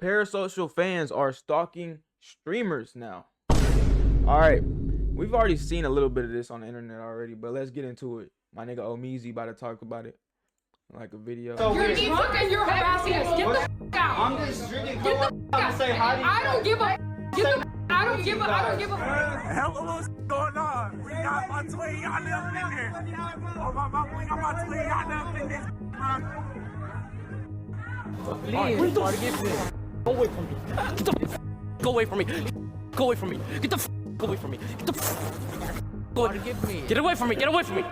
Parasocial fans are stalking streamers now. All right, we've already seen a little bit of this on the internet already, but let's get into it. My nigga Omeezy about to talk about it, like a video. So you're drunk and you're harassing us. Get the f out. I'm just drinking. Get the f out. Say hi to you. I don't give a. Get the. I don't give a. Hell of what's going on. We got my twin, y'all never been here. Oh my mama, we got my twin, y'all never been this. Please, go away from me. Get the go away from me. Go away from me. Get the go away from me. Get the go away. Get away from me. Get away from me.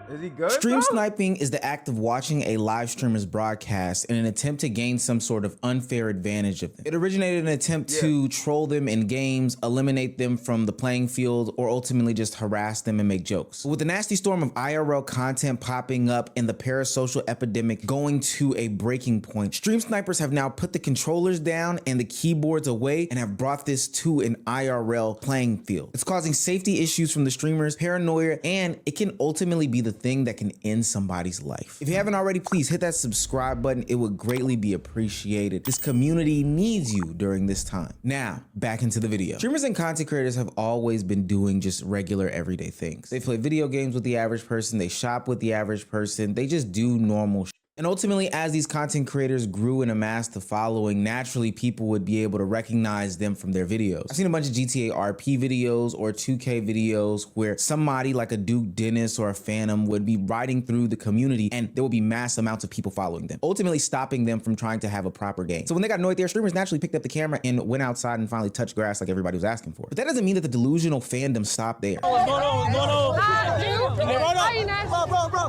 Is he good? Stream sniping is the act of watching a live streamer's broadcast in an attempt to gain some sort of unfair advantage of them. It originated in an attempt to troll them in games, eliminate them from the playing field, or ultimately just harass them and make jokes. With the nasty storm of IRL content popping up and the parasocial epidemic going to a breaking point, stream snipers have now put the controllers down and the keyboards away and have brought this to an IRL playing field. It's causing safety issues from the streamers, paranoia, and it can ultimately be the thing that can end somebody's life. If you haven't already, please hit that subscribe button. It would greatly be appreciated. This community needs you during this time. Now, back into the video. Streamers and content creators have always been doing just regular everyday things. They play video games with the average person. They shop with the average person. They just do normal shit. And ultimately, as these content creators grew and amassed a following, naturally people would be able to recognize them from their videos. I've seen a bunch of GTA RP videos or 2K videos where somebody like a Duke Dennis or a Phantom would be riding through the community and there would be mass amounts of people following them, ultimately stopping them from trying to have a proper game. So when they got annoyed, their streamers naturally picked up the camera and went outside and finally touched grass like everybody was asking for. But that doesn't mean that the delusional fandom stopped there. Bro.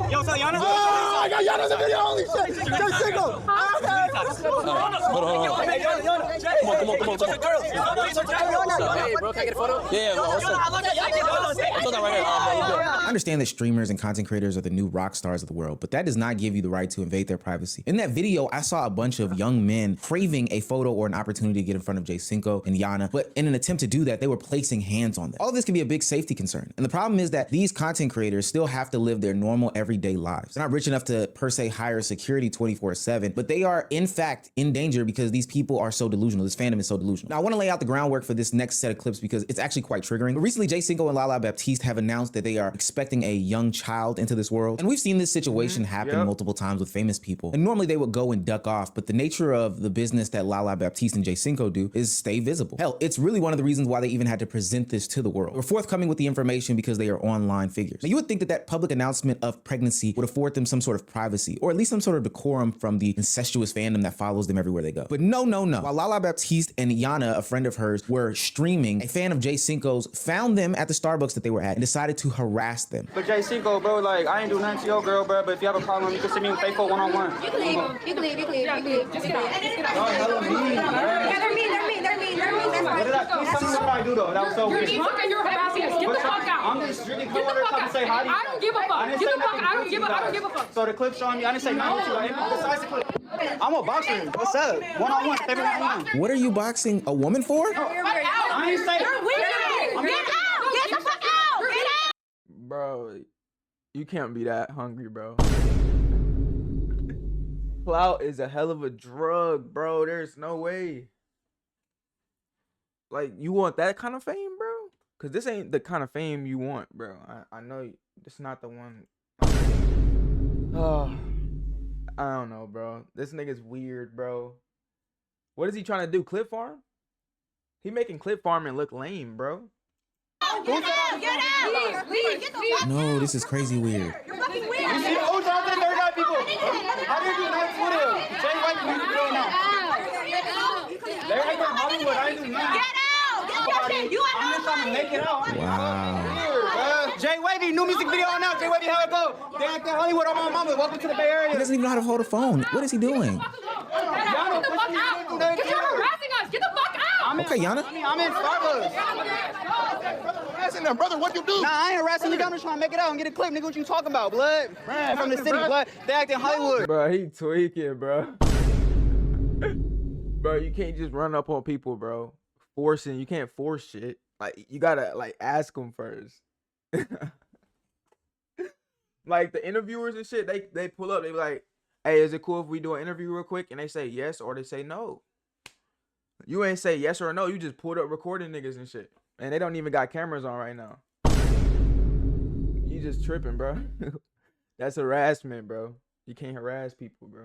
Yo, so Yana? Oh, I got Yana's in video, holy shit. They're single. Come on. Hey, bro, can I get a photo? Yeah, I understand that streamers and content creators are the new rock stars of the world, but that does not give you the right to invade their privacy. In that video, I saw a bunch of young men craving a photo or an opportunity to get in front of Jay Cinco and Yana, but in an attempt to do that, they were placing hands on them. All of this can be a big safety concern. And the problem is that these content creators still have to live their normal everyday lives. They're not rich enough to per se hire security 24/7, but they are in fact in danger because these people are so delusional. This fandom is so delusional. Now I want to lay out the groundwork for this next set of clips because it's actually quite triggering. But recently, Jay Cinco and Lala Baptiste have announced that they are expecting a young child into this world. And we've seen this situation happen multiple times with famous people. And normally they would go and duck off, but the nature of the business that Lala Baptiste and Jay Cinco do is stay visible. Hell, it's really one of the reasons why they even had to present this to the world. We're forthcoming with the information because they are online figures. Now you would think that that public announcement of pregnancy would afford them some sort of privacy, or at least some sort of decorum from the incestuous fandom that follows them everywhere they go. But no. While Lala Baptiste and Yana, a friend of hers, were streaming, a fan of Jay Cinco's found them at the Starbucks that they were at and decided to harass them. But Jay Cinco, bro, like, I ain't do nothing to your girl, bro, but if you have a problem, you can send me a faithful one-on-one. You can leave. Just get out. They're mean. What did I do, though? That was so weird. You're drunk and you're harassing us. Get the fuck out. I'm just drinking. Come over and say hi to you. I don't give a fuck. Get the fuck. I don't give a fuck. So the clip showing me, I didn't say nothing to you. Besides the clip. I'm a boxer. What's up? One-on-one. Favorite one-on-one. What are you boxing a woman for? I ain't saying. You're weird. Get out. Get the fuck out. Get out. Bro, you can't be that hungry, bro. Clout is a hell of a drug, bro. There's no way. Like, you want that kind of fame, bro? Because this ain't the kind of fame you want, bro. I know it's not the one. Oh, I don't know, bro. This nigga's weird, bro. What is he trying to do? Clip farm? He making clip farming look lame, bro. Get out. Leave. Get the fuck out. No, this is crazy weird. You're fucking weird. You see, who's out there? 39 people. How did you not put it? Jay White music video now. They're right there in Hollywood. I ain't do nothing. Get out. You I'm just trying to make it out. Wow. Jay Wavy, new music video on now. Jay Wavy, how it go? They out there in Hollywood. I'm on mama. Welcome to the Bay He Area. doesn't even know how to hold a phone. What is he doing? Get the fuck out. Because you're harassing us. Get the fuck out. Okay, Yana. I'm in Starbucks. Harassing them, brother. What you do? Nah, I ain't harassing nigga. I'm just trying to make it out and get a clip. Nigga, what you talking about, blood? I'm from the city, blood. They act in Hollywood. Bro, he tweaking, bro. Bro, you can't just run up on people, bro. You can't force shit. Like, you gotta, like, ask them first. Like, the interviewers and shit, they pull up. They be like, hey, is it cool if we do an interview real quick? And they say yes or they say no. You ain't say yes or no. You just pulled up recording niggas and shit. And they don't even got cameras on right now. You just tripping, bro. That's harassment, bro. You can't harass people, bro.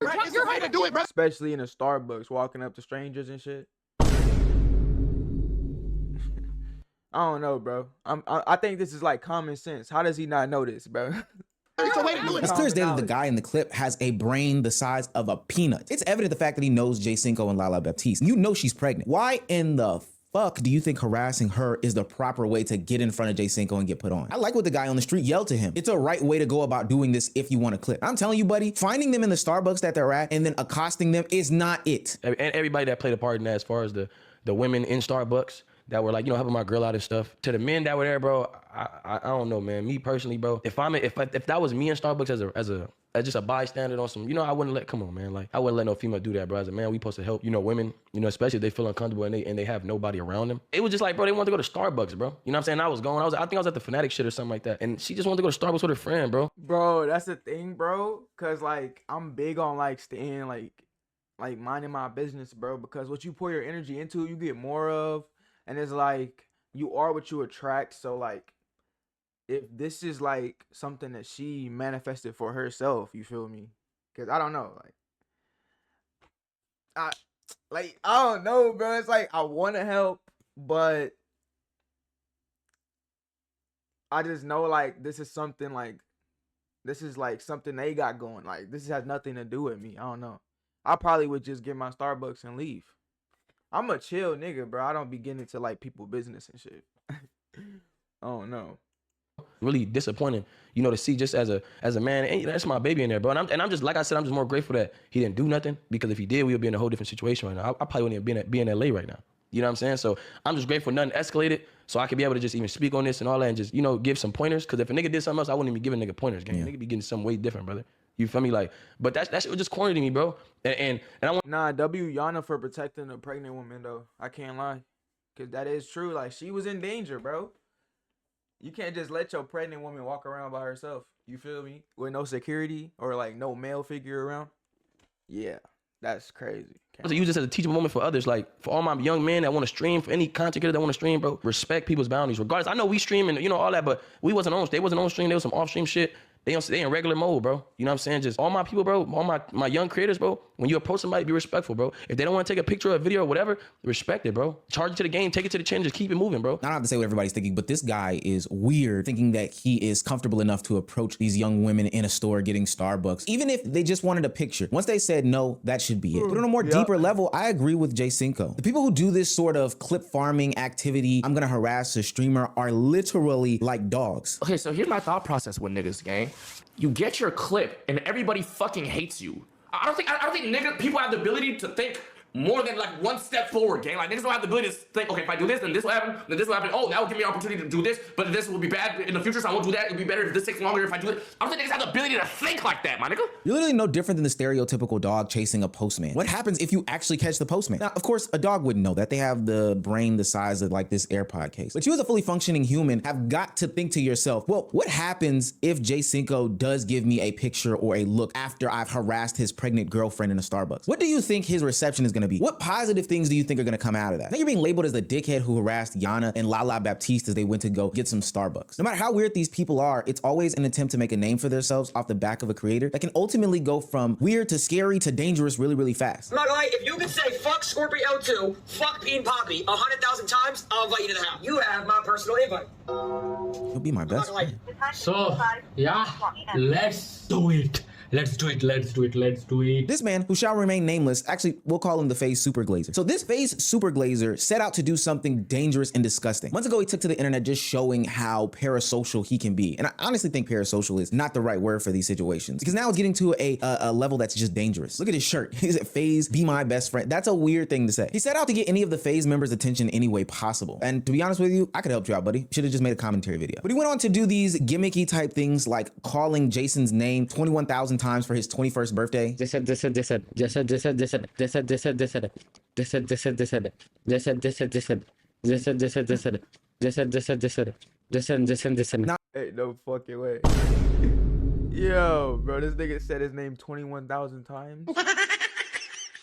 You're right to do it, bro. Especially in a Starbucks, walking up to strangers and shit. I don't know, bro. I think this is like common sense. How does he not know this, bro? It's a way to do it. It's clear as day that the guy in the clip has a brain the size of a peanut. It's evident the fact that he knows Jay Cinco and Lala Baptiste. You know she's pregnant. Why in the fuck do you think harassing her is the proper way to get in front of Jay Cinco and get put on? I like what the guy on the street yelled to him. It's a right way to go about doing this if you want a clip. I'm telling you, buddy, finding them in the Starbucks that they're at and then accosting them is not it. And everybody that played a part in that, as far as the women in Starbucks that were like, you know, helping my girl out and stuff. To the men that were there, bro, I don't know, man. Me personally, bro, if that was me in Starbucks as just a bystander on some, you know, I wouldn't let, come on, man. Like, I wouldn't let no female do that, bro. As a man, we supposed to help, you know, women, you know, especially if they feel uncomfortable and they have nobody around them. It was just like, bro, they wanted to go to Starbucks, bro. You know what I'm saying? I think I was at the Fanatic shit or something like that. And she just wanted to go to Starbucks with her friend, bro. Bro, that's the thing, bro. Cause like, I'm big on like staying like minding my business, bro. Because what you pour your energy into, you get more of. And it's like, you are what you attract. So like, if this is like something that she manifested for herself, you feel me? Cause I don't know, I don't know, bro. It's like I want to help, but I just know like this is something they got going. Like this has nothing to do with me. I don't know. I probably would just get my Starbucks and leave. I'm a chill nigga, bro. I don't be getting into like people business and shit. I don't know. Really disappointing, you know, to see just as a man, and that's my baby in there, bro. And I'm just, like I said, I'm just more grateful that he didn't do nothing, because if he did, we would be in a whole different situation right now. I probably wouldn't even be in LA right now. You know what I'm saying? So I'm just grateful nothing escalated, so I could be able to just even speak on this and all that and just, you know, give some pointers. Because if a nigga did something else, I wouldn't even give a nigga pointers, gang. Nigga be getting something way different, brother. You feel me? Like, but that shit was just corny to me, bro. And I want Yana for protecting a pregnant woman though. I can't lie, cause that is true. Like she was in danger, bro. You can't just let your pregnant woman walk around by herself. You feel me? With no security or like no male figure around. Yeah, that's crazy. to use this as a teachable moment for others. Like, for all my young men that want to stream, for any content creator that want to stream, bro, respect people's boundaries. Regardless, I know we stream and, you know, all that, but they wasn't on stream. There was some off stream shit. They in regular mode, bro. You know what I'm saying? Just all my people, bro, all my young creators, bro, when you approach somebody, be respectful, bro. If they don't want to take a picture or a video or whatever, respect it, bro. Charge it to the game, take it to the chin, just keep it moving, bro. I don't have to say what everybody's thinking, but this guy is weird, thinking that he is comfortable enough to approach these young women in a store getting Starbucks, even if they just wanted a picture. Once they said no, that should be it. But on a more deeper level, I agree with Jay Cinco. The people who do this sort of clip farming activity, I'm gonna harass a streamer, are literally like dogs. Okay, so here's my thought process with niggas, gang. You get your clip and everybody fucking hates you. I don't think people have the ability to think more than like one step forward, gang. Like, niggas don't have the ability to think, okay, if I do this, then this will happen, then this will happen. Oh, that will give me an opportunity to do this, but this will be bad in the future, so I won't do that. It'll be better if this takes longer if I do it. I don't think niggas have the ability to think like that, my nigga. You're literally no different than the stereotypical dog chasing a postman. What happens if you actually catch the postman? Now, of course, a dog wouldn't know that. They have the brain the size of like this AirPod case. But you as a fully functioning human have got to think to yourself, well, what happens if Jay Cinco does give me a picture or a look after I've harassed his pregnant girlfriend in a Starbucks? What do you think his reception is gonna be? What positive things do you think are gonna come out of that? Now you're being labeled as the dickhead who harassed Yana and Lala Baptiste as they went to go get some Starbucks. No matter how weird these people are, it's always an attempt to make a name for themselves off the back of a creator that can ultimately go from weird to scary to dangerous really, really fast. I'm not gonna lie, if you could say fuck Scorpio L2, fuck Bean Poppy 100,000 times, I'll invite you to the house. You have my personal invite. You'll be my best friend. So, yeah, let's do it. Let's do it. This man, who shall remain nameless, actually, we'll call him the FaZe Super Glazer. So this FaZe Super Glazer set out to do something dangerous and disgusting. Months ago, he took to the internet just showing how parasocial he can be. And I honestly think parasocial is not the right word for these situations, because now it's getting to a level that's just dangerous. Look at his shirt. He's at FaZe, be my best friend. That's a weird thing to say. He set out to get any of the FaZe members' attention any way possible. And to be honest with you, I could help you out, buddy. Should have just made a commentary video. But he went on to do these gimmicky type things like calling Jason's name 21,000 times for his 21st birthday. Ain't no fucking way. Yo, bro, this nigga said his name 21,000 times.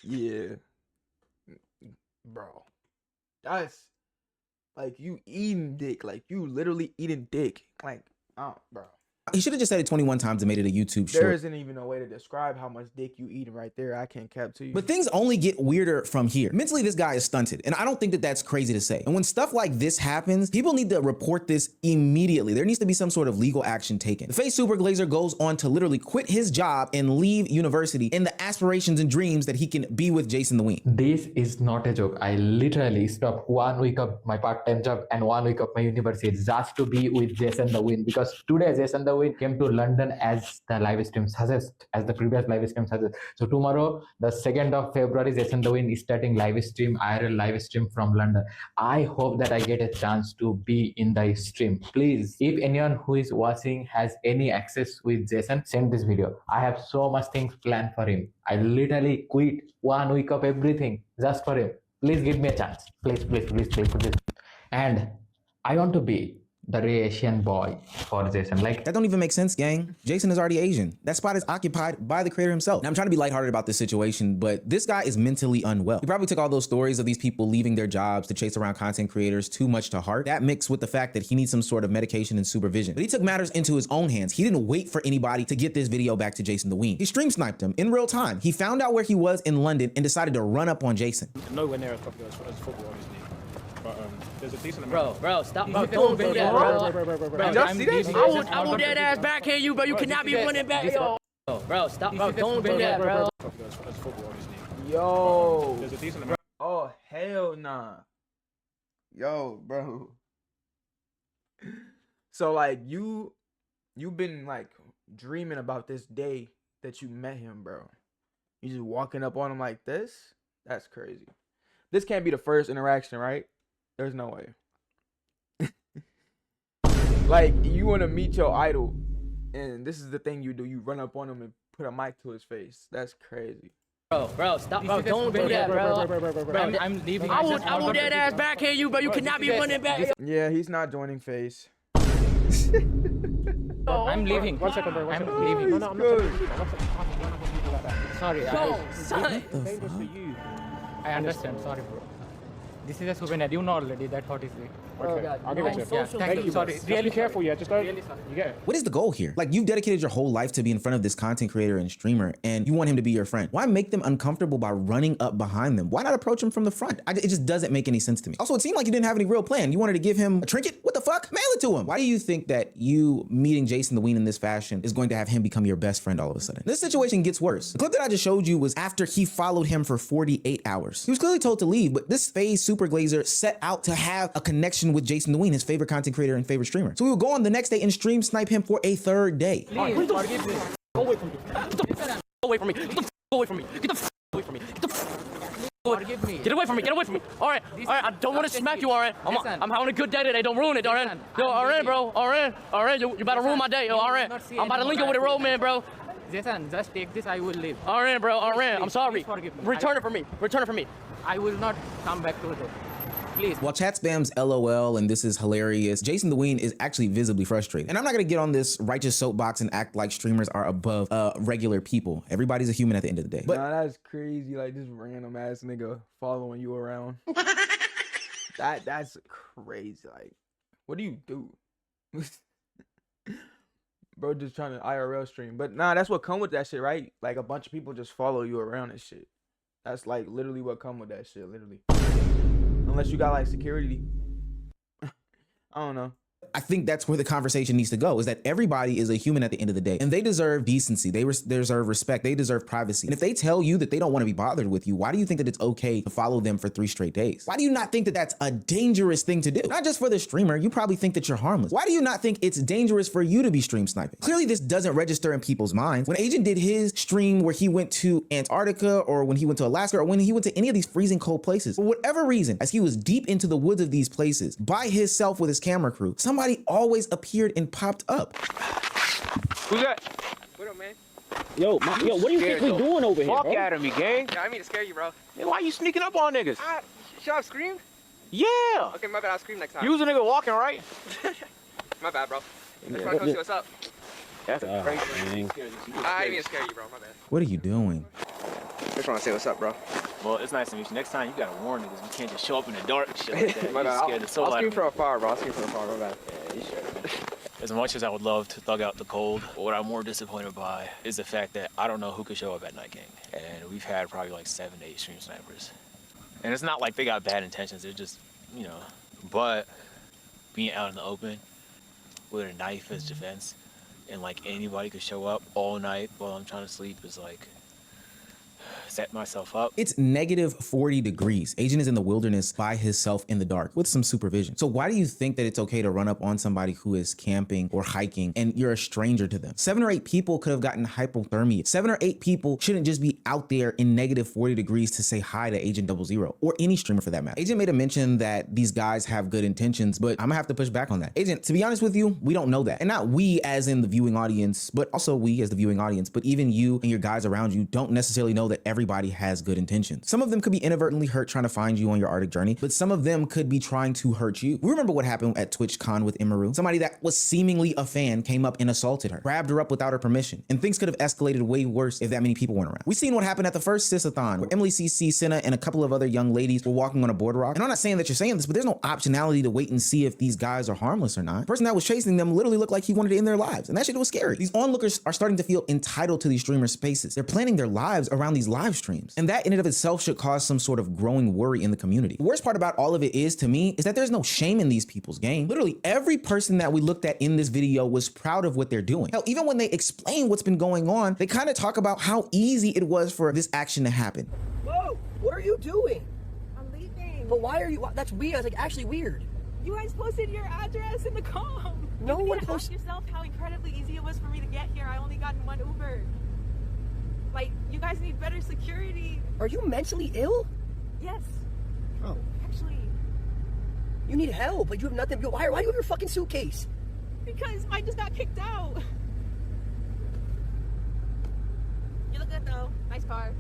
Yeah. bro, that's like you eating dick. Like you literally eating dick. Like, oh, bro. He should have just said it 21 times and made it a YouTube short. There isn't even a way to describe how much dick you eating right there. I can't cap to you. But things only get weirder from here. Mentally, this guy is stunted, and I don't think that that's crazy to say. And when stuff like this happens, people need to report this immediately. There needs to be some sort of legal action taken. The face super glazer goes on to literally quit his job and leave university in the aspirations and dreams that he can be with Jason the Ween. This is not a joke. I literally stopped 1 week of my part-time job and 1 week of my university just to be with Jason the Ween, because today Jason the Ween came to London as the live stream suggests, as the previous live stream suggests. So tomorrow, the 2nd of February, Jason the Ween is starting live stream, IRL live stream from London. I hope that I get a chance to be in the stream. Please, if anyone who is watching has any access with Jason, send this video. I have so much things planned for him. I literally quit 1 week of everything just for him. Please give me a chance. Please, please, please, please, please. And I want to be the Asian boy for Jason. Like, that don't even make sense, gang. Jason is already Asian. That spot is occupied by the creator himself. Now, I'm trying to be lighthearted about this situation, but this guy is mentally unwell. He probably took all those stories of these people leaving their jobs to chase around content creators too much to heart. That mixed with the fact that he needs some sort of medication and supervision. But he took matters into his own hands. He didn't wait for anybody to get this video back to Jason the Ween. He stream sniped him in real time. He found out where he was in London and decided to run up on Jason. Nowhere near as popular as football, obviously. But there's a decent amount. Bro, stop. Bro, don't do that, bro. Y'all see that? I will dead ass backhand you, bro. You cannot be running back, yo. Bro, stop. Bro, don't do that, bro. Yo. There's a decent amount. Oh, hell nah. Yo, bro. So, like, you've been, like, dreaming about this day that you met him, bro. You just walking up on him like this? That's crazy. This can't be the first interaction, right? There's no way. Like, you want to meet your idol, and this is the thing you do. You run up on him and put a mic to his face. That's crazy. Bro, stop. Bro, don't do that, bro. I'm leaving. I will dead ass backhand you, bro. You cannot be running back. Yeah, he's not joining face. I'm leaving. 1 second, bro. I'm leaving. No, I'm not leaving. Sorry. Yo, son. Dangerous for you. I understand. Sorry, bro. This is a souvenir. You know already that what is it. Okay, I'll give it to you. Yeah, thank you. Sorry. Just be careful, yeah. Just don't. You get it. What is the goal here? Like, you've dedicated your whole life to be in front of this content creator and streamer, and you want him to be your friend. Why make them uncomfortable by running up behind them? Why not approach him from the front? It just doesn't make any sense to me. Also, it seemed like you didn't have any real plan. You wanted to give him a trinket? What the fuck? Mail it to him. Why do you think that you meeting Jason the Ween in this fashion is going to have him become your best friend all of a sudden? This situation gets worse. The clip that I just showed you was after he followed him for 48 hours. He was clearly told to leave, but this FaZe super glazer set out to have a connection with Jason the Ween, his favorite content creator and favorite streamer. So we will go on the next day and stream snipe him for a third day. Please, forgive me. Go away from me. Get the away from me. Get the away from me. Get the away from me. Get the forgive me. Get away from me. Get away from me. All right. I don't want to smack you. All right. I'm having a good day today. Don't ruin it. All right. Yo, all right, bro. All right. You about to ruin my day. Yo, all right. I'm about to link up with a road man, bro. Jason, just take this. I will leave. All right, bro. All right. I'm sorry. Forgive me. Return it for me. Return it for me. I will not come back to it. Please. While chat spams LOL and this is hilarious, Jason the Ween is actually visibly frustrated. And I'm not gonna get on this righteous soapbox and act like streamers are above regular people. Everybody's a human at the end of the day. But nah, that's crazy. Like, this random ass nigga following you around. That's crazy. Like, what do you do? Bro, just trying to IRL stream. But nah, that's what come with that shit, right? Like, a bunch of people just follow you around and shit. That's like literally what come with that shit, literally. Unless you got like security. I don't know. I think that's where the conversation needs to go, is that everybody is a human at the end of the day, and they deserve decency. They deserve respect. They deserve privacy. And if they tell you that they don't want to be bothered with you, why do you think that it's okay to follow them for 3 straight days? Why do you not think that that's a dangerous thing to do? Not just for the streamer, you probably think that you're harmless. Why do you not think it's dangerous for you to be stream sniping? Clearly this doesn't register in people's minds. When Agent did his stream where he went to Antarctica, or when he went to Alaska, or when he went to any of these freezing cold places, for whatever reason, as he was deep into the woods of these places by himself with his camera crew, somebody always appeared and popped up. Who's that? What up, man? Yo, what do you think we doing over here, Fuck bro? out of me, gang. Yeah, I mean to scare you, bro. Man, why you sneaking up on niggas? Should I have screamed? Yeah. Okay, my bad. I'll scream next time. You was a nigga walking, right? My bad, bro. I just want to come see what's up. That's crazy. I didn't mean to scare you, bro. My bad. What are you doing? Just want to say what's up, bro. Well, it's nice to meet you. Next time, you gotta warn niggas. We can't just show up in the dark and shit like that. But, You scared the soul I'll out scream of for me. a fire, bro. I'll scream for a fire, my bad. Yeah, you should. As much as I would love to thug out the cold, what I'm more disappointed by is the fact that I don't know who could show up at Night King. And we've had probably like 7 to 8 stream snipers. And it's not like they got bad intentions. They're just, you know, but being out in the open with a knife as defense and like anybody could show up all night while I'm trying to sleep is like set myself up. It's negative 40 degrees. Agent is in the wilderness by himself in the dark with some supervision. So why do you think that it's okay to run up on somebody who is camping or hiking and you're a stranger to them? 7 or 8 people could have gotten hypothermia. 7 or 8 people shouldn't just be out there in negative 40 degrees to say hi to Agent 00 or any streamer for that matter. Agent made a mention that these guys have good intentions, but I'm gonna have to push back on that. Agent, to be honest with you, we don't know that. And not we as in the viewing audience, but also we as the viewing audience, but even you and your guys around you don't necessarily know that everybody has good intentions. Some of them could be inadvertently hurt trying to find you on your Arctic journey, but some of them could be trying to hurt you. We remember what happened at TwitchCon with Imaru. Somebody that was seemingly a fan came up and assaulted her, grabbed her up without her permission, and things could have escalated way worse if that many people weren't around. We seen what happened at the first Sisathon, where Emily CC, Senna, and a couple of other young ladies were walking on a boardwalk. And I'm not saying that you're saying this, but there's no optionality to wait and see if these guys are harmless or not. The person that was chasing them literally looked like he wanted to end their lives, and that shit was scary. These onlookers are starting to feel entitled to these streamer spaces. They're planning their lives around these live streams, and that in and of itself should cause some sort of growing worry in the community. The worst part about all of it is, to me, is that there's no shame in these people's game. Literally every person that we looked at in this video was proud of what they're doing. Hell, even when they explain what's been going on, they kind of talk about how easy it was for this action to happen. Whoa, what are you doing? I'm leaving. But why are you, that's weird, that's like actually weird. You guys posted your address in the com. No you one ask posted. yourself how incredibly easy it was for me to get here. I only got in 1 Uber. Like, you guys need better security. Are you mentally ill? Yes. Oh. Actually. You need help, but you have nothing. Why are you in your fucking suitcase? Because I just got kicked out. You look good though. Nice car.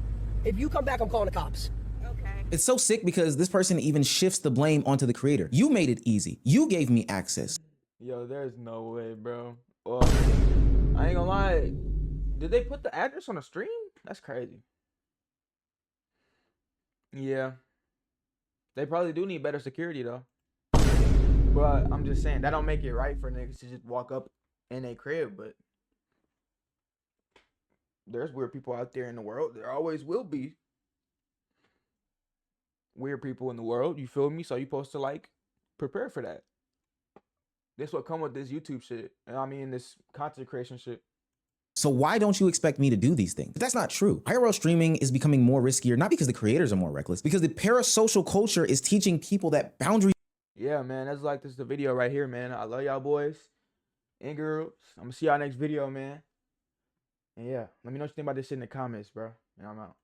If you come back, I'm calling the cops. Okay. It's so sick because this person even shifts the blame onto the creator. You made it easy. You gave me access. Yo, there's no way, bro. Well, I ain't gonna lie. Did they put the address on a stream? That's crazy. Yeah. They probably do need better security though. But I'm just saying that don't make it right for niggas to just walk up in a crib, but there's weird people out there in the world. There always will be weird people in the world, you feel me? So you supposed to like prepare for that. This what come with this YouTube shit. And I mean this content creation shit. So why don't you expect me to do these things? But that's not true. IRL streaming is becoming more riskier, not because the creators are more reckless, because the parasocial culture is teaching people that boundaries. Yeah, man, that's like this the video right here, man. I love y'all boys and girls. I'm gonna see y'all next video, man. And yeah, let me know what you think about this shit in the comments, bro. And I'm out.